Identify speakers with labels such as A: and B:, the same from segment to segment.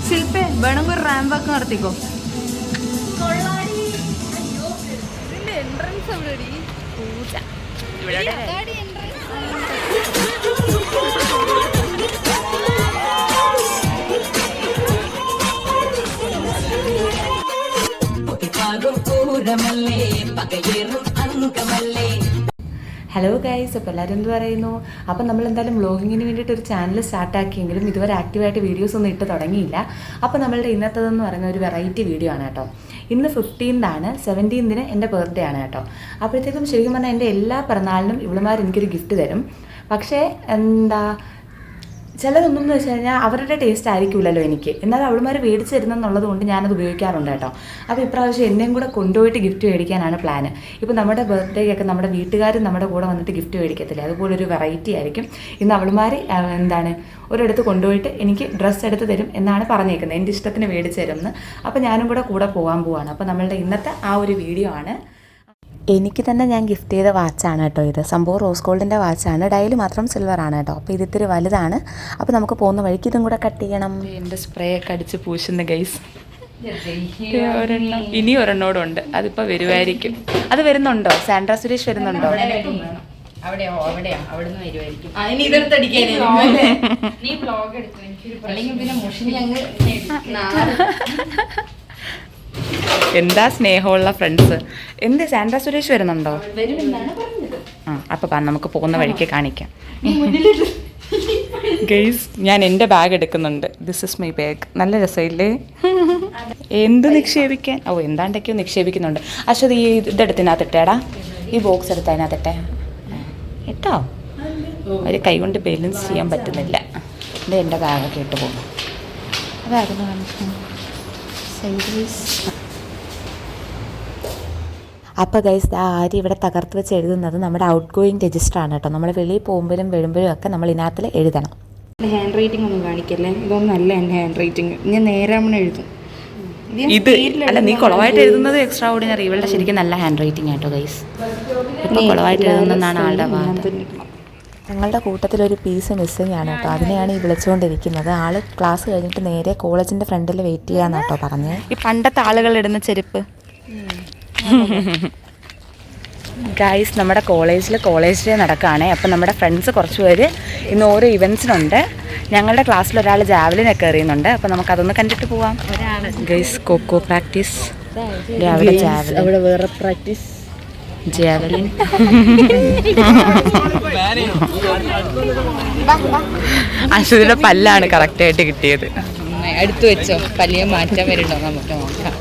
A: ശില്പേ വേണമെങ്കിൽ ഒരു റാമ്പ് വാക്ക് നടത്തിക്കോ. എൻട്രൻസ് എവിടെടി? പൂജ
B: hello guys, അപ്പോൾ എല്ലാവരും എന്ത് പറയുന്നു? അപ്പം നമ്മൾ എന്തായാലും വ്ളോഗിങ്ങിന് വേണ്ടിയിട്ട് ഒരു ചാനൽ സ്റ്റാർട്ടാക്കിയെങ്കിലും ഇതുവരെ ആക്റ്റീവായിട്ട് വീഡിയോസ് ഒന്നും ഇട്ട് തുടങ്ങിയില്ല. അപ്പോൾ നമ്മളുടെ ഇന്നത്തേതെന്ന് പറയുന്ന ഒരു വെറൈറ്റി വീഡിയോ ആണ് കേട്ടോ. ഇന്ന് 15th ആണ്, 17th എൻ്റെ ബർത്ത്ഡേ ആണ് കേട്ടോ. അപ്പോഴത്തേക്കും ശരിക്കും പറഞ്ഞാൽ എൻ്റെ എല്ലാ പിറന്നാളിനും ഇവളുമാർ എനിക്കൊരു ഗിഫ്റ്റ് തരും. പക്ഷേ ചിലതൊന്നും എന്ന് വെച്ച് കഴിഞ്ഞാൽ അവരുടെ ടേസ്റ്റ് ആയിരിക്കില്ലല്ലോ എനിക്ക്, എന്നാലും അവളുമാർ മേടിച്ച് തരുന്നെന്നുള്ളത് കൊണ്ട് ഞാനത് ഉപയോഗിക്കാറുണ്ട് കേട്ടോ. അപ്പോൾ ഇപ്രാവശ്യം എന്നെയും കൂടെ കൊണ്ടുപോയിട്ട് ഗിഫ്റ്റ് മേടിക്കാനാണ് പ്ലാന്. ഇപ്പോൾ നമ്മുടെ ബർത്ത്ഡേക്കൊക്കെ നമ്മുടെ വീട്ടുകാരും നമ്മുടെ കൂടെ വന്നിട്ട് ഗിഫ്റ്റ് മേടിക്കത്തില്ല, അതുപോലൊരു വെറൈറ്റി ആയിരിക്കും. ഇന്ന് അവളുമാർ ഒരിടത്ത് കൊണ്ടുപോയിട്ട് എനിക്ക് ഡ്രസ്സ് എടുത്ത് തരും എന്നാണ് പറഞ്ഞേക്കുന്നത്, എൻ്റെ ഇഷ്ടത്തിന് മേടിച്ച് തരുമെന്ന്. അപ്പോൾ ഞാനും കൂടെ പോകാൻ പോവാണ്. അപ്പോൾ നമ്മളുടെ ഇന്നത്തെ ആ ഒരു വീഡിയോ ആണ്. എനിക്ക് തന്നെ ഞാൻ ഗിഫ്റ്റ് ചെയ്ത വാച്ചാണ് കേട്ടോ ഇത്. സംഭവം റോസ് ഗോൾഡിൻ്റെ വാച്ചാണ്, ഡയൽ മാത്രം സിൽവറാണ് കേട്ടോ. അപ്പോൾ ഇത് ഇത്തിരി വലുതാണ്. അപ്പോൾ നമുക്ക് പോകുന്ന വഴിക്ക് ഇതും കൂടെ കട്ട് ചെയ്യണം. എൻ്റെ സ്പ്രേ ഒക്കെ അടിച്ച് പൂശുന്ന ഗൈസ്. ഇനി ഒരെണ്ണോടുണ്ട്, അതിപ്പോൾ വരുമായിരിക്കും. അത് വരുന്നുണ്ടോ? സാൻഡ്ര സുരേഷ് വരുന്നുണ്ടോ? എന്താ സ്നേഹമുള്ള ഫ്രണ്ട്സ്. എന്ത് സാൻഡ്ര സുരേഷ് വരുന്നുണ്ടോ? അപ്പോൾ നമുക്ക് പോകുന്ന വഴിക്ക് കാണിക്കാം. ഗൈസ്, ഞാൻ എൻ്റെ ബാഗ് എടുക്കുന്നുണ്ട്. This is my bag. നല്ല രസമില്ലേ? എന്ത് നിക്ഷേപിക്കാൻ? എന്താണ്ടൊക്കെയോ നിക്ഷേപിക്കുന്നുണ്ട്. അശ്വതി ഈ ഇതെടുത്തിനകത്തിട്ടേടാ, ഈ ബോക്സ് എടുത്ത് അതിനകത്തിട്ടെ ഇട്ടോ. ഒരു കൈ കൊണ്ട് ബാലൻസ് ചെയ്യാൻ പറ്റുന്നില്ല. ഇത് എൻ്റെ ബാഗൊക്കെ ഇട്ട് പോകും. അതായിരുന്നു കാണിച്ചു. അപ്പോൾ ഗൈസ്, ആര് ഇവിടെ തകർത്ത് വെച്ച് എഴുതുന്നത് നമ്മുടെ ഔട്ട് ഗോയിങ് രജിസ്റ്ററാണ് കേട്ടോ. നമ്മൾ വെളിയിൽ പോകുമ്പോഴും വരുമ്പോഴും ഒക്കെ നമ്മൾ ഇതിനകത്തിൽ എഴുതണം.
A: ഹാൻഡ് റൈറ്റിംഗ് ഒന്നും കാണിക്കല്ലേ, ഇതൊന്നും അല്ല എൻ്റെ ഹാൻഡ് റൈറ്റിംഗ്. ഞാൻ നേരാമണം എഴുതും.
B: ഇത് അല്ല, നീ കുളവായിട്ട് എഴുതുന്നത് എക്സ്ട്രാ ഓർഡിനറി. ഇവളുടെ ശരിക്കും നല്ല ഹാൻഡ് റൈറ്റിംഗ് ആട്ടോ ഗൈസ്. ഇപ്പോൾ കുളവായിട്ട് എഴുതുന്നതാണ് ആളുടെ വാദം. ഞങ്ങളുടെ കൂട്ടത്തിലൊരു പീസ് മിസ്സിങ് ആണ് കേട്ടോ. അതിനെയാണ് ഈ വിളിച്ചുകൊണ്ടിരിക്കുന്നത്. ആൾ ക്ലാസ് കഴിഞ്ഞിട്ട് നേരെ കോളേജിൻ്റെ ഫ്രണ്ടിൽ വെയിറ്റ് ചെയ്യാന്നാട്ടോ പറഞ്ഞത്. ഈ പണ്ടത്തെ ആളുകൾ ഇടുന്ന ചെരുപ്പ്. ഗൈസ്, നമ്മുടെ കോളേജ് ഡേ നടക്കുകയാണേ. അപ്പം നമ്മുടെ ഫ്രണ്ട്സ് കുറച്ച് പേര് ഇന്ന് ഓരോ ഇവൻറ്റ്സിനുണ്ട്. ഞങ്ങളുടെ ക്ലാസ്സിൽ ഒരാൾ ജാവലിനൊക്കെ എറിയുന്നുണ്ട്. അപ്പം നമുക്കതൊന്ന് കണ്ടിട്ട് പോവാം. ഗൈസ്, കൊക്കോ പ്രാക്ടീസ്, അവിടെ ജാവലിൻ, അവിടെ വേറെ പ്രാക്ടീസ്, ജാവലിൻ. അശ്വതിയുടെ പല്ലാണ് കറക്റ്റായിട്ട് കിട്ടിയത്.
A: അടുത്ത് വെച്ചോ, പല്ലിയ മാറ്റാൻ വരുന്നുണ്ടോ നമുക്ക് നോക്കാം.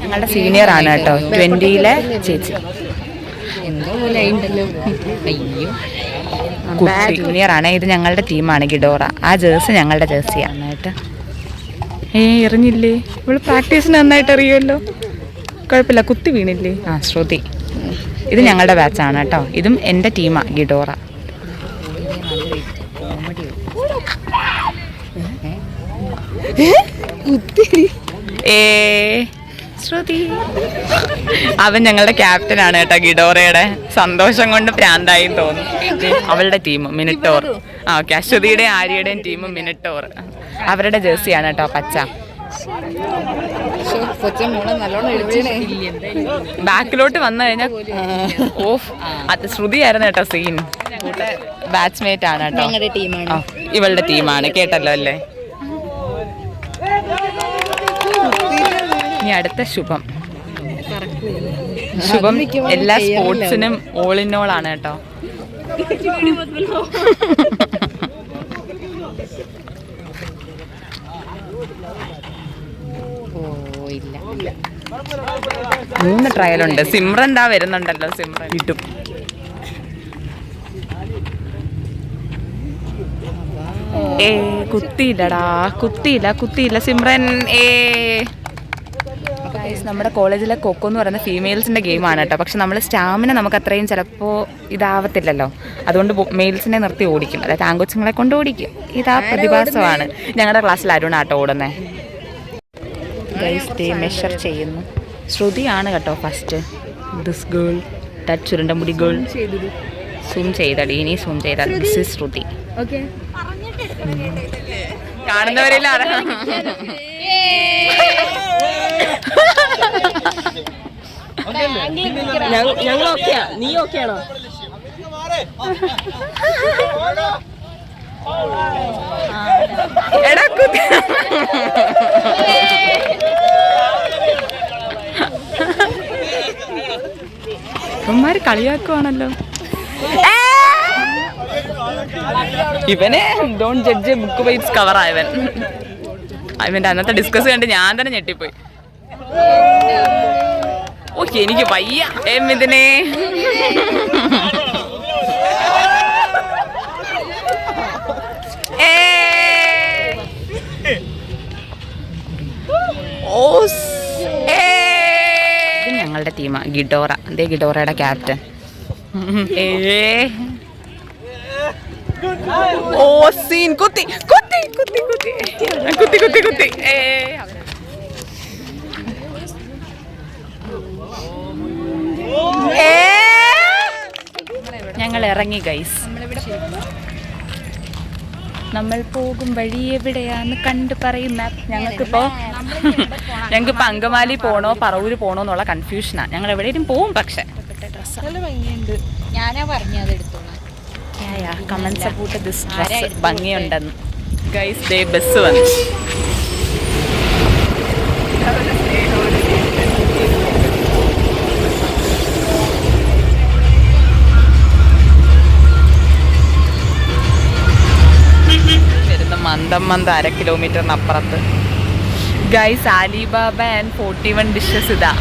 B: ഞങ്ങളുടെ സീനിയർ ആണ് കേട്ടോ, 20ലെ ചേച്ചി.
A: എന്തോ പോലെ ഉണ്ടല്ലോ. അയ്യോ,
B: സീനിയർ ആണ്. ഇത് ഞങ്ങളുടെ ടീമാണ് ഗിഡോറ. ആ ജേഴ്സി ഞങ്ങളുടെ ജേഴ്സിയാണ് കേട്ടോ. എറിഞ്ഞില്ലേ? ഇവള് പ്രാക്ടീസിന് നന്നായിട്ട് അറിയുമല്ലോ. കുഴപ്പമില്ല, കുത്തി വീണില്ലേ? ശ്രുതി. ഇത് ഞങ്ങളുടെ ബാച്ചാണ് കേട്ടോ. ഇതും എൻ്റെ ടീമാണ് ഗിഡോറ. ശ്രുതി. അവൻ ഞങ്ങളുടെ ക്യാപ്റ്റനാണ് കേട്ടോ, ഗിഡോറയുടെ. സന്തോഷം കൊണ്ട് പ്രാന്തായി തോന്നുന്നു. അവളുടെ ടീം മിനിറ്റോർ. ഓക്കെ, അശ്വതിയുടെയും ആര്യയുടെയും ടീം മിനിറ്റോർ. അവരുടെ ജേഴ്സിയാണ് കേട്ടോ, പച്ച. ബാക്കിലോട്ട് വന്നു കഴിഞ്ഞാൽ അത് ശ്രുതിയായിരുന്നു കേട്ടോ സീൻ. ബാറ്റ്സ്മേറ്റ് ആണ് കേട്ടോ. ഇവളുടെ ടീമാണ്, കേട്ടല്ലോ അല്ലേ? ഇനി അടുത്ത ശുഭം. എല്ലാ സ്പോർട്സിനും ഓൾ ഇൻ ഓൾ ആണ് കേട്ടോ.
A: ഇല്ല,
B: 3 ട്രയലുണ്ട്. സിമ്രൻ ദാ വരുന്നുണ്ടല്ലോ. സിമ്രൻ കിട്ടും. കുത്തിയില്ല സിമ്രൻ. നമ്മുടെ കോളേജിലെ കൊക്കോ എന്ന് പറയുന്ന ഫീമെയിൽസിൻ്റെ ഗെയിമാണ് കേട്ടോ. പക്ഷെ നമ്മൾ സ്റ്റാമിന നമുക്ക് അത്രയും ചിലപ്പോൾ ഇതാവത്തില്ലല്ലോ. അതുകൊണ്ട് മെയിൽസിനെ നിർത്തി ഓടിക്കും, അതായത് ആൺകൊച്ചുങ്ങളെ കൊണ്ട് ഓടിക്കും. ഇതാ പ്രതിഭാസമാണ്. ഞങ്ങളുടെ ക്ലാസ്സിൽ അരുണാട്ടോ ഓടുന്നത്. മെഷർ ചെയ്യുന്നു. ശ്രുതിയാണ് കേട്ടോ ഫസ്റ്റ്. ദിസ് ഗേൾ, ദാറ്റ് ചുരുണ്ട മുടി ഗേൾ. സൂം ചെയ്തടി, ഇനി സൂം ചെയ്താൽ. ദിസ് ഈസ് ശ്രുതി. കാണുന്നവരെല്ലാം
C: ഞങ്ങൾ ഓക്കെയാ, നീ ഓക്കെയാണോ?
B: ഇവന്മാര് കളിയാക്കുവാണല്ലോ. ഇവനെ don't judge book vibes cover ആയവൻ. ഇവന്റെ അന്നത്തെ ഡിസ്കസ് കണ്ട് ഞാൻ തന്നെ ഞെട്ടിപ്പോയി. ഓ എനിക്ക് വയ്യ ഇതിനെ. ഞങ്ങളുടെ ടീമാ ഗിഡോറ. അതേ ഗിഡോറയുടെ ക്യാപ്റ്റൻ. ഓ സീൻ കുത്തി കുത്തി കുത്തി കുത്തി കുത്തി കുത്തി കുത്തി. ഞങ്ങൾ ഇറങ്ങി ഗൈസ്. നമ്മൾ പോകും വഴി എവിടെയാന്ന് കണ്ട് പറയുന്ന ഞങ്ങൾക്കിപ്പോ അങ്കമാലി പോണോ പറവൂര് പോണോ എന്നുള്ള കൺഫ്യൂഷനാണ്. ഞങ്ങൾ എവിടെയും പോവും. പക്ഷെ കമന്റ്സ് അബൌട്ട് ദിസ് ഡ്രസ് ഭംഗിയുണ്ടെന്ന്. ഗൈസ് ദേ ബസ് വന്നു. മന്ദം 1/2 കിലോമീറ്ററിനപ്പുറത്ത് ഗൈസ് അലിബാബ ആൻഡ് 41 ഡിഷസ്. ഇതാ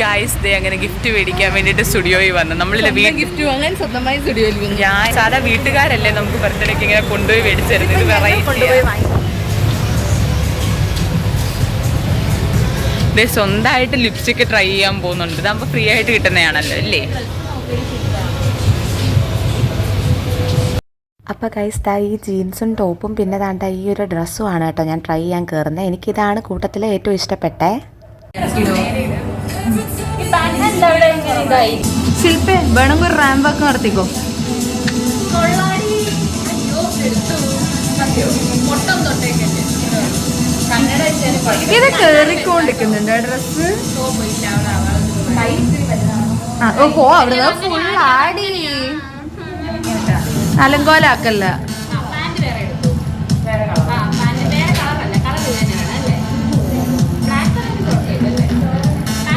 B: ഗൈസ് ദേ അങ്ങനെ ഗിഫ്റ്റ് മേടിക്കാൻ വേണ്ടിയിട്ട് സ്റ്റുഡിയോയിൽ വന്നു. നമ്മളിലെ
A: ഗിഫ്റ്റ് വാങ്ങാൻ സ്വന്തമായി സ്റ്റുഡിയോയിൽ വന്നു.
B: ഞാൻ സാധാ വീട്ടുകാരല്ലേ നമുക്ക് ബർത്ത്ഡേക്ക് ഇങ്ങനെ കൊണ്ടുപോയി മേടിച്ചിരുന്നു. ഇത് വെറൈറ്റി. സ്വന്തമായിട്ട് ലിപ്സ്റ്റിക്ക് ട്രൈ ചെയ്യാൻ പോകുന്നുണ്ട്. ഇതാകുമ്പോൾ ഫ്രീ ആയിട്ട് കിട്ടുന്നതാണല്ലോ അല്ലേ.
D: അപ്പോൾ ഗൈസ് ദാ ഈ ജീൻസും ടോപ്പും പിന്നെ താണ്ട ഈ ഒരു ഡ്രസ്സും ആണ് കേട്ടോ ഞാൻ ട്രൈ ചെയ്യാൻ കയറുന്നത്. എനിക്കിതാണ് കൂട്ടത്തിൽ ഏറ്റവും ഇഷ്ടപ്പെട്ടേ.
A: ശില്പേ വേണമെങ്കിൽ ഒരു റാമ്പ് വാക്ക് നടത്തിക്കോ. ഇത് കേറിക്കൊണ്ടിരിക്കുന്നുണ്ട് ഡ്രസ്. ഓ അവിടെ ഫുൾ ആടി അലങ്കോലാക്കല്ല.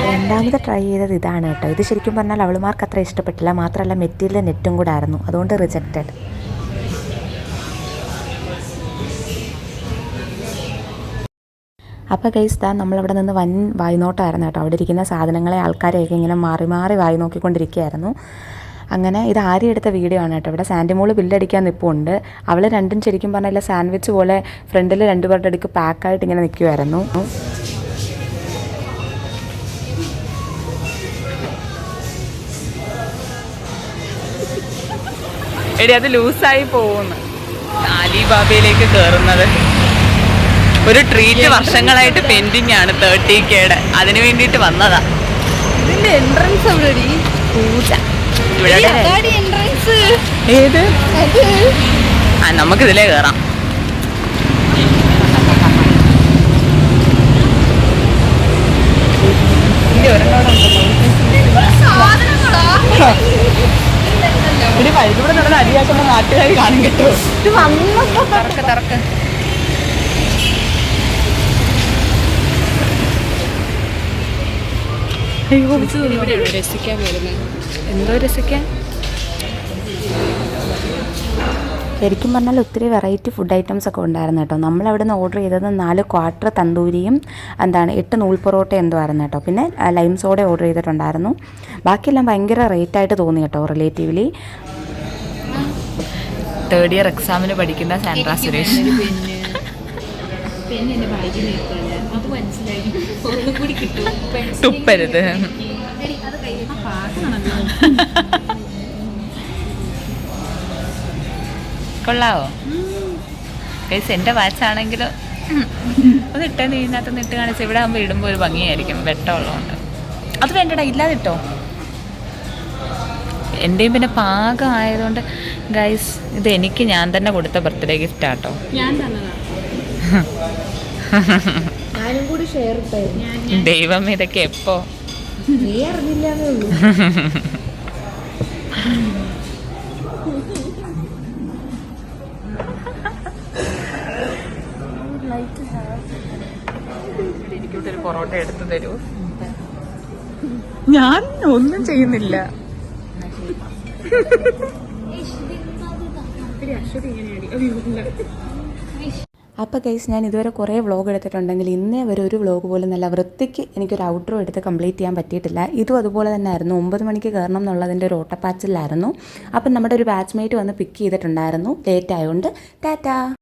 D: രണ്ടാമത് ട്രൈ ചെയ്തത് ഇതാണ് കേട്ടോ. ഇത് ശരിക്കും പറഞ്ഞാൽ അവളുമാർക്ക് അത്ര ഇഷ്ടപ്പെട്ടില്ല. മാത്രമല്ല മെറ്റീരിയൽ നെറ്റും കൂടെ ആയിരുന്നു, അതുകൊണ്ട് റിജക്റ്റഡ്. അപ്പോൾ ഗൈസ് ദാ നമ്മളവിടെ നിന്ന് വൻ വായ്നോട്ടമായിരുന്നു കേട്ടോ. അവിടെ ഇരിക്കുന്ന സാധനങ്ങളെ ആൾക്കാരെയൊക്കെ ഇങ്ങനെ മാറി മാറി വായി നോക്കിക്കൊണ്ടിരിക്കുകയായിരുന്നു. അങ്ങനെ ഇത് ആരി എടുത്ത വീഡിയോ ആണ് കേട്ടോ. ഇവിടെ സാൻഡിമോള് ബില്ലടിക്കാൻ നിൽപ്പുണ്ട്. അവൾ രണ്ടും ശരിക്കും പറഞ്ഞാൽ സാൻഡ്വിച്ച് പോലെ ഫ്രണ്ടിൽ 2 പേരുടെ അടുക്ക് പാക്കായിട്ട് ഇങ്ങനെ നിൽക്കുമായിരുന്നു.
B: എടി അത് ലൂസായി പോകുന്നു. അലിബാബയിലേക്ക് കയറുന്നത് ഒരു ട്രീറ്റ് വർഷങ്ങളായിട്ട് പെൻഡിങ് ആണ് 30K. അതിന് വേണ്ടിയിട്ട് വന്നതാ.
A: ഇതിന്റെ എൻട്രൻസ് എവിടെ?
B: പൂജ
A: എൻട്രൻസ്
B: ഏത്? നമുക്കിതിലേ കയറാം. ഒരു വൈകിവിടെ നടന്ന അരിയാക്കുന്ന നാട്ടുകാർ കാണും കേട്ടോ. തറക്ക്
A: രസിക്കാൻ വരുന്നത്.
B: എന്തോ രസിക്കാൻ.
D: ശരിക്കും പറഞ്ഞാൽ ഒത്തിരി വെറൈറ്റി ഫുഡ് ഐറ്റംസ് ഒക്കെ ഉണ്ടായിരുന്നു കേട്ടോ. നമ്മളവിടെ നിന്ന് ഓർഡർ ചെയ്തത് 4 ക്വാർട്ടർ തന്തൂരിയും 8 നൂൽ പൊറോട്ട എന്തോ ആയിരുന്നു കേട്ടോ. പിന്നെ ലൈം സോഡ ഓർഡർ ചെയ്തിട്ടുണ്ടായിരുന്നു. ബാക്കിയെല്ലാം ഭയങ്കര റേറ്റായിട്ട് തോന്നി കേട്ടോ റിലേറ്റീവ്ലി.
B: 3rd ഇയർ എക്സാമിന് പഠിക്കുന്ന സാൻഡ്ര സുരേഷ്. തുപ്പരുത്. കൊള്ളാവോ ഗൈസ്? എൻ്റെ വാച്ചാണെങ്കിലും അത് ഇട്ടേന്ന് ഇതിനകത്തൊന്ന് ഇട്ട് കാണിച്ച് ഇവിടെ ആകുമ്പോൾ ഇടുമ്പോൾ ഒരു ഭംഗിയായിരിക്കും വെട്ടമുള്ളതുകൊണ്ട്. അത് വേണ്ടടാ, ഇല്ലാതിട്ടോ.
D: എൻ്റെയും പിന്നെ പാകം ആയതുകൊണ്ട് ഗൈസ് ഇത് എനിക്ക് ഞാൻ തന്നെ കൊടുത്ത ബർത്ത്ഡേ ഗിഫ്റ്റ് ആട്ടോ.
A: ഞാൻ തന്നതാ. ഞാനും കൂടി ഷെയർ ഇട്ടായിരുന്നു.
D: ദൈവം ഇതൊക്കെ എപ്പോ
A: നീ അറിഞ്ഞില്ലാന്നേ ഉള്ളൂ.
D: എനിക്കൊരു പൊറോട്ട എടുത്തു തരൂ. ഞാൻ ഒന്നും ചെയ്യുന്നില്ല. അപ്പോൾ ഗൈസ് ഞാൻ ഇതുവരെ കുറേ വ്ളോഗ് എടുത്തിട്ടുണ്ടെങ്കിൽ ഇന്നേ വരെ ഒരു വ്ളോഗ് പോലും നല്ല വൃത്തിക്ക് എനിക്കൊരു ഔട്ട്രോ എടുത്ത് കംപ്ലീറ്റ് ചെയ്യാൻ പറ്റിയിട്ടില്ല. ഇതും അതുപോലെ തന്നെ ആയിരുന്നു. 9 മണിക്ക് കയറണം എന്നുള്ളതിൻ്റെ ഒരു ഓട്ടപ്പാച്ചിലായിരുന്നു. അപ്പം നമ്മുടെ ഒരു ബാച്ച്മേറ്റ് വന്ന് പിക്ക് ചെയ്തിട്ടുണ്ടായിരുന്നു ലേറ്റ് ആയതുകൊണ്ട്. ടാറ്റാ.